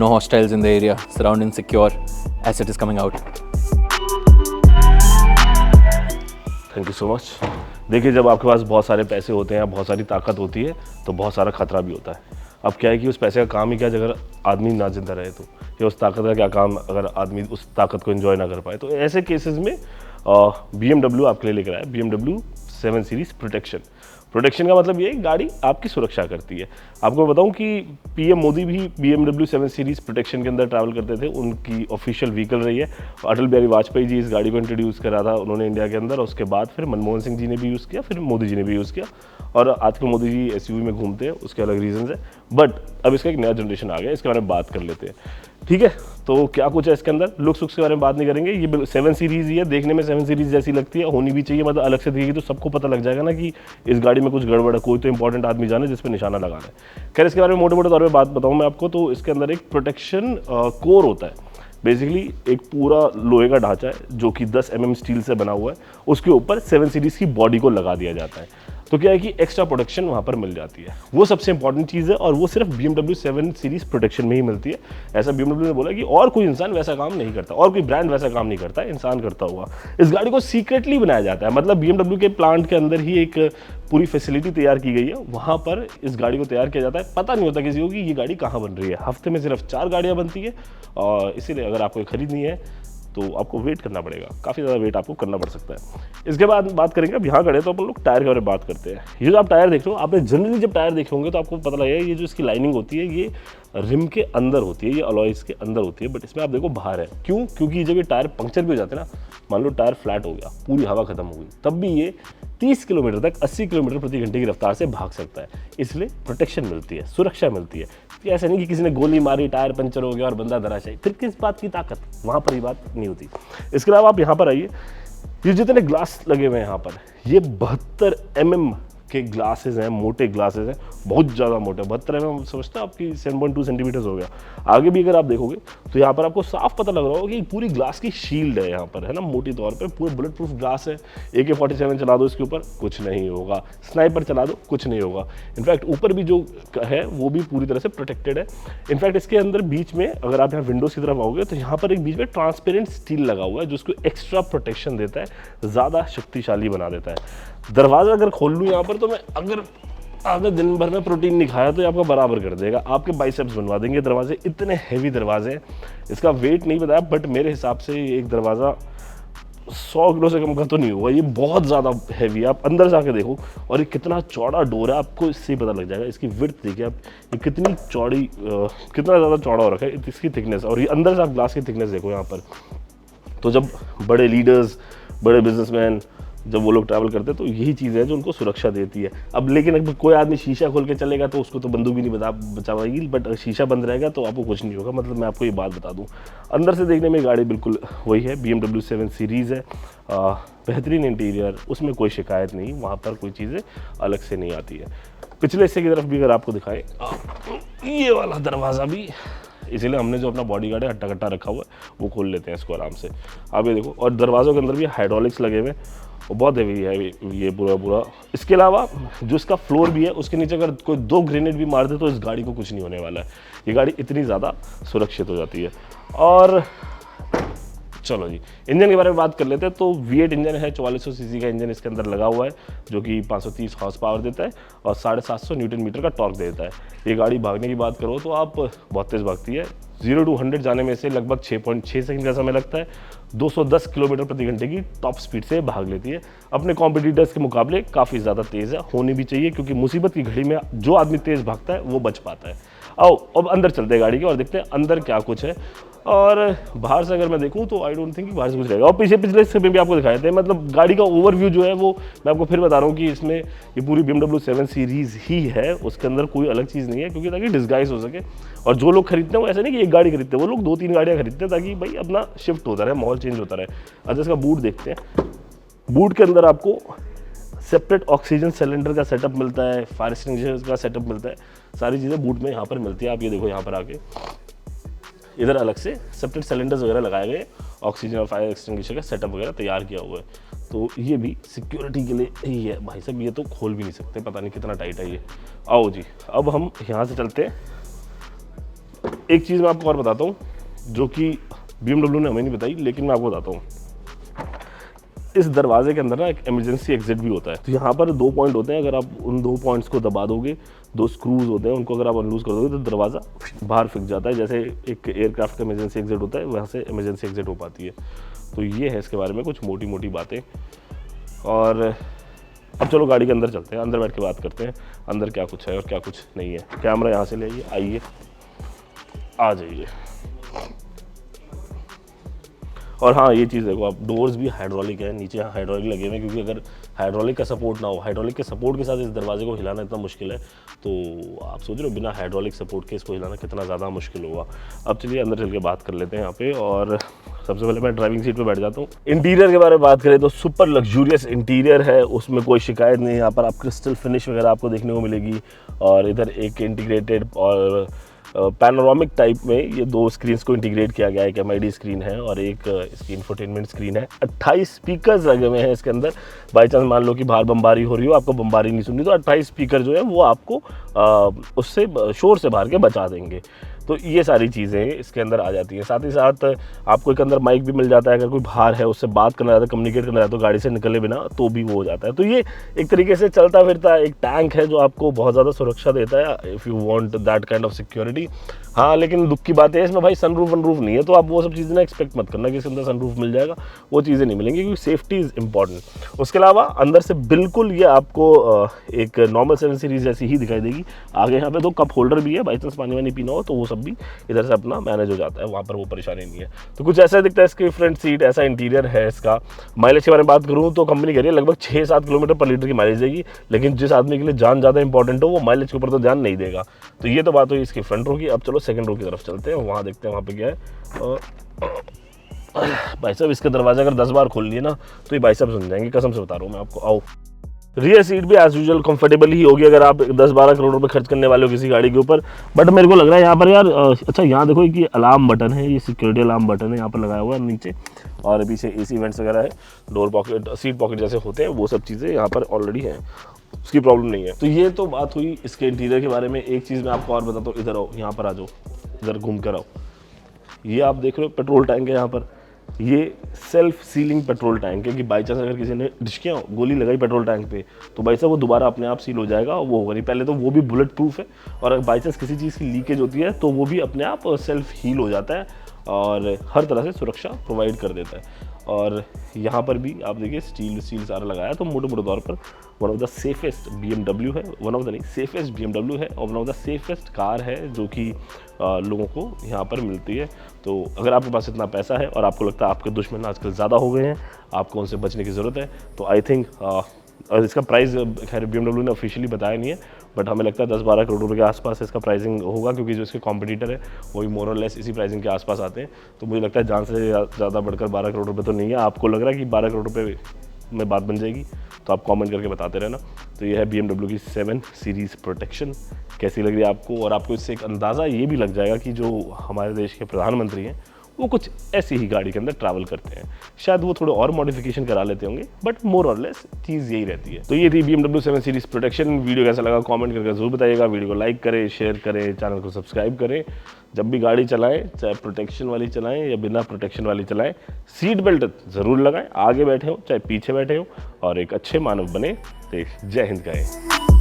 no hostiles in the area, surrounding secure, asset is coming out. Thank you so much. देखिए, जब आपके पास बहुत सारे पैसे होते हैं, बहुत सारी ताकत होती है, तो बहुत सारा खतरा भी होता है। अब क्या है कि उस पैसे का काम ही क्या, अगर आदमी ना जिंदा रहे तो, या उस ताकत का क्या काम अगर आदमी उस ताकत को एंजॉय ना कर पाए। तो ऐसे केसेस में BMW आपके लिए लेकर आया, BMW 7 सीरीज प्रोटेक्शन। प्रोटेक्शन का मतलब ये गाड़ी आपकी सुरक्षा करती है। आपको बताऊं कि PM मोदी भी BMW 7 सीरीज प्रोटेक्शन के अंदर ट्रैवल करते थे, उनकी ऑफिशियल व्हीकल रही है। अटल बिहारी वाजपेयी जी इस गाड़ी को इंट्रोड्यूस करा था उन्होंने इंडिया के अंदर, उसके बाद फिर मनमोहन सिंह जी ने भी यूज़ किया, फिर मोदी जी ने भी यूज़ किया, और आजकल मोदी जी SUV में घूमते हैं, उसके अलग रीजन है। बट अब इसका एक नया जनरेशन आ गया, इसके बारे में बात कर लेते हैं, ठीक है। तो क्या कुछ है इसके अंदर, लुक्स के बारे में बात नहीं करेंगे। ये 7 सीरीज ही है, देखने में 7 सीरीज जैसी लगती है, होनी भी चाहिए, मतलब अलग से दिखेगी तो सबको पता लग जाएगा ना कि इस गाड़ी में कुछ गड़बड़ है, कोई तो इंपॉर्टेंट आदमी जाने जिस पे निशाना लगाना है। खैर, इसके बारे में मोटे मोटे तौर पे बात बताऊं मैं आपको, तो इसके अंदर एक प्रोटेक्शन कोर होता है। बेसिकली एक पूरा लोहे का ढांचा है जो कि 10 mm स्टील से बना हुआ है, उसके ऊपर 7 सीरीज की बॉडी को लगा दिया जाता है। तो क्या है कि एक्स्ट्रा प्रोटेक्शन वहाँ पर मिल जाती है, वो सबसे इंपॉर्टेंट चीज़ है, और वो सिर्फ BMW 7 सीरीज प्रोटेक्शन में ही मिलती है। ऐसा BMW ने बोला कि और कोई इंसान वैसा काम नहीं करता, और कोई ब्रांड वैसा काम नहीं करता, इंसान करता हुआ। इस गाड़ी को सीक्रेटली बनाया जाता है, मतलब BMW के प्लांट के अंदर ही एक पूरी फैसिलिटी तैयार की गई है, वहाँ पर इस गाड़ी को तैयार किया जाता है। पता नहीं होता किसी को कि ये गाड़ी कहाँ बन रही है। हफ्ते में सिर्फ 4 गाड़ियाँ बनती है, और इसीलिए अगर आपको खरीदनी है तो आपको वेट करना पड़ेगा, काफ़ी ज़्यादा वेट आपको करना पड़ सकता है। इसके बाद बात करेंगे, अब यहाँ खड़े तो अपन लोग टायर के बारे में बात करते हैं। ये जो आप टायर देख रहे हो, आपने जनरली जब टायर देखे होंगे तो आपको पता लगेगा ये जो इसकी लाइनिंग होती है ये रिम के अंदर होती है, ये अलॉयज के अंदर होती है, बट इसमें आप देखो बाहर है। क्यों? क्योंकि जब ये टायर पंक्चर भी हो जाते हैं ना, मान लो टायर फ्लैट हो गया, पूरी हवा खत्म हो गई, तब भी ये 30 किलोमीटर तक 80 किलोमीटर प्रति घंटे की रफ्तार से भाग सकता है। इसलिए प्रोटेक्शन मिलती है, सुरक्षा मिलती है। तो ऐसा नहीं कि किसी ने गोली मारी, टायर पंचर हो गया और बंदा धराशायी, फिर किस बात की ताकत, वहाँ पर ही बात नहीं होती। इसके अलावा आप यहाँ पर आइए, ये जितने ग्लास लगे हुए हैं यहाँ पर, ये 72 mm के ग्लासेस हैं, मोटे ग्लासेस हैं, बहुत ज़्यादा मोटे। 72 mm समझता आपकी 7.2 सेंटीमीटर्स हो गया। आगे भी अगर आप देखोगे तो यहाँ पर आपको साफ पता लग रहा होगा कि पूरी ग्लास की शील्ड है यहाँ पर, है ना, मोटी तौर पे पूरे बुलेट प्रूफ ग्लास है। AK-47 चला दो इसके ऊपर, कुछ नहीं होगा। स्नाइपर चला दो, कुछ नहीं होगा। इनफैक्ट ऊपर भी जो है वो भी पूरी तरह से प्रोटेक्टेड है। इनफैक्ट इसके अंदर बीच में अगर आप यहाँ विंडोज की तरफ आओगे तो यहाँ पर एक बीच में ट्रांसपेरेंट स्टील लगा हुआ है जो उसको एक्स्ट्रा प्रोटेक्शन देता है, ज़्यादा शक्तिशाली बना देता है। दरवाज़ा अगर खोल लूँ यहाँ पर तो मैं अगर दिन भर में प्रोटीन नहीं खाया तो ये आपका बराबर कर देगा, आपके बाइसेप्स बनवा देंगे दरवाजे, इतने हैवी दरवाजे हैं। इसका वेट नहीं बताया, बट मेरे हिसाब से ये एक दरवाज़ा 100 किलो से कम का तो नहीं होगा, ये बहुत ज़्यादा हैवी है। आप अंदर जाके देखो, और ये कितना चौड़ा डोर है, आपको इससे ही पता लग जाएगा। इसकी विड्थ देखिए आप, ये कितनी चौड़ी, कितना ज़्यादा चौड़ा हो रखा है, इसकी थिकनेस, और ये अंदर से आप ग्लास की थिकनेस देखो यहाँ पर। तो जब बड़े लीडर्स, बड़े बिजनेसमैन जब वो लोग ट्रैवल करते हैं तो यही चीज़ है जो उनको सुरक्षा देती है। अब लेकिन अगर कोई आदमी शीशा खोल के चलेगा तो उसको तो बंदूक भी नहीं बचा पाएगी, बट शीशा बंद रहेगा तो आपको कुछ नहीं होगा। मतलब मैं आपको ये बात बता दूं, अंदर से देखने में गाड़ी बिल्कुल वही है, BMW 7 सीरीज़ है, बेहतरीन इंटीरियर, उसमें कोई शिकायत नहीं, वहाँ पर कोई चीज़ें अलग से नहीं आती है। पिछले हिस्से की तरफ भी अगर आपको दिखाएं, ये वाला दरवाज़ा भी, इसीलिए हमने जो अपना बॉडी गार्ड है हट्टा कट्टा रखा हुआ है वो खोल लेते हैं इसको आराम से। आप ये देखो, और दरवाज़ों के अंदर भी हाइड्रोलिक्स लगे हुए हैं, और बहुत हैवी है ये पूरा। इसके अलावा जो इसका फ्लोर भी है, उसके नीचे अगर कोई 2 ग्रेनेड भी मार दे तो इस गाड़ी को कुछ नहीं होने वाला है। ये गाड़ी इतनी ज़्यादा सुरक्षित हो जाती है। और चलो जी, इंजन के बारे में बात कर लेते हैं। तो V8 इंजन है, 4400 सीसी का इंजन इसके अंदर लगा हुआ है, जो कि 530 हॉर्स पावर देता है और 750 न्यूटन मीटर का टॉर्क देता है। ये गाड़ी भागने की बात करो तो आप बहुत तेज़ भागती है, 0 to 100 जाने में से लगभग 6.6 सेकंड का समय लगता है। 210 किलोमीटर प्रति घंटे की टॉप स्पीड से भाग लेती है। अपने कॉम्पिटिटर्स के मुकाबले काफ़ी ज़्यादा तेज़ है, होनी भी चाहिए, क्योंकि मुसीबत की घड़ी में जो आदमी तेज़ भागता है वो बच पाता है। आओ अब अंदर चलते हैं गाड़ी के और देखते हैं अंदर क्या कुछ है। और बाहर से अगर मैं देखूं तो आई डोंट थिंक कि बाहर से कुछ रहेगा। और पिछले हिस्से में भी आपको दिखाए थे, मतलब गाड़ी का ओवरव्यू जो है वो मैं आपको फिर बता रहा हूँ कि इसमें ये पूरी BMW 7 सीरीज़ ही है, उसके अंदर कोई अलग चीज़ नहीं है, क्योंकि ताकि डिस्गाइज हो सके। और जो लोग खरीदते हैं वो ऐसा नहीं कि एक गाड़ी खरीदते हैं, वो लोग 2-3 गाड़ियाँ खरीदते हैं ताकि भाई अपना शिफ्ट होता रहे, माहौल चेंज होता रहे। अच्छा, इसका बूट देखते हैं। बूट के अंदर आपको सेपरेट ऑक्सीजन सिलेंडर का सेटअप मिलता है, फायर एक्सटिंग्विशर का सेटअप मिलता है, सारी चीज़ें बूट में यहाँ पर मिलती है। आप ये देखो, यहाँ पर आके इधर अलग से सेपरेट सिलेंडर्स वगैरह लगाए गए, ऑक्सीजन और फायर एक्सटिंग्विशर का सेटअप वगैरह तैयार किया हुआ है। तो ये भी सिक्योरिटी के लिए ही है। भाई साहब, ये तो खोल भी नहीं सकते, पता नहीं कितना टाइट है ये। आओ जी, अब हम यहाँ से चलते हैं एक चीज़ मैं आपको और बताता हूँ जो कि BMW ने हमें नहीं बताई, लेकिन मैं आपको बताता हूँ। इस दरवाजे के अंदर ना एक इमरजेंसी एग्जिट भी होता है। तो यहाँ पर 2 पॉइंट होते हैं, अगर आप उन 2 पॉइंट्स को दबा दोगे, 2 स्क्रूज होते हैं, उनको अगर आप अनलूज कर दोगे तो दरवाज़ा बाहर फिक जाता है। जैसे एक एयरक्राफ्ट का इमरजेंसी एग्जिट होता है, वहाँ से इमरजेंसी एग्जिट हो पाती है। तो ये है इसके बारे में कुछ मोटी मोटी बातें। और अब चलो गाड़ी के अंदर चलते हैं, अंदर बैठ के बात करते हैं अंदर क्या कुछ है और क्या कुछ नहीं है। कैमरा यहाँ से ले आइए, आइए, आ जाइए। और हाँ, ये चीज़ देखो आप, डोर्स भी हाइड्रोलिक है, नीचे हाइड्रोलिक लगे हुए हैं, क्योंकि अगर हाइड्रोलिक का सपोर्ट ना हो, हाइड्रोलिक के सपोर्ट के साथ इस दरवाजे को हिलाना इतना मुश्किल है, तो आप सोच रहे हो बिना हाइड्रोलिक सपोर्ट के इसको हिलाना कितना ज़्यादा मुश्किल होगा। अब चलिए अंदर चल के बात कर लेते हैं यहाँ पे। और सबसे पहले मैं ड्राइविंग सीट पे बैठ जाता हूँ। इंटीरियर के बारे में बात करें तो सुपर लग्जूरियस इंटीरियर है, उसमें कोई शिकायत नहीं है। यहाँ पर आप क्रिस्टल फिनिश वगैरह आपको देखने को मिलेगी। और इधर एक इंटीग्रेटेड और पैनोरामिक टाइप में ये 2 स्क्रीन्स को इंटीग्रेट किया गया है। एक MID स्क्रीन है और एक इसकी इंफोटेनमेंट स्क्रीन है। 28 स्पीकर्स लगे हुए हैं इसके अंदर। बाई चांस मान लो कि बाहर बमबारी हो रही हो, आपको बमबारी नहीं सुननी, तो 28 स्पीकर जो है वो आपको उससे शोर से बाहर के बचा देंगे। तो ये सारी चीज़ें इसके अंदर आ जाती हैं। साथ ही साथ आपको एक अंदर माइक भी मिल जाता है, अगर कोई बाहर है उससे बात करना चाहता है, कम्युनिकेट करना चाहता है तो गाड़ी से निकले बिना तो भी वो हो जाता है। तो ये एक तरीके से चलता फिरता एक टैंक है जो आपको बहुत ज़्यादा सुरक्षा देता है, if you want that kind of security. हाँ, लेकिन दुख की बात है इसमें भाई सनरूफ वनरूफ नहीं है, तो आप वो सब चीज़ें ना एक्सपेक्ट मत करना कि इसके अंदर सनरूफ मिल जाएगा, वो चीज़ें नहीं मिलेंगी, क्योंकि सेफ्टी इज़ इंपॉर्टेंट। उसके अलावा अंदर से बिल्कुल ये आपको एक नॉर्मल 7 सीरीज़ जैसी ही दिखाई देगी। आगे यहाँ पे 2 कप होल्डर भी है, बाई चांस पानी वानी पीना हो तो वो सब भी इधर से अपना मैनेज हो जाता है, वहाँ पर वो परेशानी नहीं है। तो कुछ ऐसा दिखता है इसकी फ्रंट सीट, ऐसा इंटीरियर है इसका। माइलेज के बारे में बात करूँ तो कंपनी कह रही है लगभग 6-7 किलोमीटर पर लीटर की माइलेज देगी, लेकिन जिस आदमी के लिए जान ज़्यादा इंपॉर्टेंट हो वो माइलेज के ऊपर तो ध्यान नहीं देगा। तो ये तो बात हुई इसकी फ्रंट रो की। अब चलो सेकंड रो की तरफ चलते हैं, वहाँ देखते हैं वहाँ पे क्या है। भाई साहब इसका दरवाजा अगर 10 बार खोल लिए ना तो ये भाई साहब सुन जाएंगे, कसम से बता रहा हूँ मैं आपको। आओ, रियर सीट भी एज यूजुअल कंफर्टेबल ही होगी अगर आप 10-12 करोड़ रुपए खर्च करने वाले हो किसी गाड़ी के ऊपर। बट मेरे को लग रहा है यहाँ पर यार अच्छा, यहाँ देखो कि अलार्म बटन है, ये सिक्योरिटी अलार्म बटन है यहाँ पर लगाया हुआ है नीचे, और पीछे AC वेंट्स वगैरह है, डोर पॉकेट, सीट पॉकेट जैसे होते हैं, वो सब चीज़ें यहाँ पर ऑलरेडी हैं, उसकी प्रॉब्लम नहीं है। तो ये तो बात हुई इसके इंटीरियर के बारे में। एक चीज़ मैं आपको और बताता हूँ, इधर आओ, यहाँ पर आ जाओ, इधर घूम कर आओ। ये आप देख रहे हो पेट्रोल टैंक है यहाँ पर, ये सेल्फ सीलिंग पेट्रोल टैंक है कि बाई चांस अगर किसी ने डिशकियाँ गोली लगाई पेट्रोल टैंक पे तो भाई साहब वो दोबारा अपने आप सील हो जाएगा, वो होगा नहीं। पहले तो वो भी बुलेट प्रूफ है, और अगर बाई चांस किसी चीज़ की लीकेज होती है तो वो भी अपने आप सेल्फ हील हो जाता है और हर तरह से सुरक्षा प्रोवाइड कर देता है। और यहाँ पर भी आप देखिए स्टील सारा लगाया, तो मोटे मोटे तौर पर one of the safest BMW है, वन ऑफ द नहीं सेफेस्ट BMW है, और one of the safest car है जो कि लोगों को यहाँ पर मिलती है। तो अगर आपके पास इतना पैसा है और आपको लगता है आपके दुश्मन आजकल ज़्यादा हो गए हैं, आपको उनसे बचने की ज़रूरत है, तो आई थिंक इसका प्राइस खैर BMW ने ऑफिशियली बताया नहीं है, बट हमें लगता है 10-12 करोड़ रुपए के आसपास इसका प्राइसिंग होगा, क्योंकि जो इसके कॉम्पिटिटर है वो भी मोर और लेस इसी प्राइसिंग के आसपास आते हैं। तो मुझे लगता है जान से ज़्यादा बढ़कर 12 करोड़ रुपए तो नहीं है। आपको लग रहा है कि 12 करोड़ रुपए में बात बन जाएगी तो आप कमेंट करके बताते रहना। तो ये है BMW की 7 सीरीज़ प्रोटेक्शन, कैसी लग रही है आपको? और आपको इससे एक अंदाज़ा ये भी लग जाएगा कि जो हमारे देश के प्रधानमंत्री हैं वो कुछ ऐसी ही गाड़ी के अंदर ट्रैवल करते हैं। शायद वो थोड़े और मॉडिफिकेशन करा लेते होंगे, बट मोर और लेस चीज़ यही रहती है। तो ये थी BMW 7 सीरीज़ प्रोटेक्शन। वीडियो कैसा लगा कमेंट करके ज़रूर बताइएगा। वीडियो को लाइक करें, शेयर करें, चैनल को सब्सक्राइब करें। जब भी गाड़ी चलाएं, चाहे प्रोटेक्शन वाली चलाएं या बिना प्रोटेक्शन वाली चलाएं, सीट बेल्ट ज़रूर लगाएं, आगे बैठे हो चाहे पीछे बैठे हो, और एक अच्छे मानव बने। जय हिंद कहें।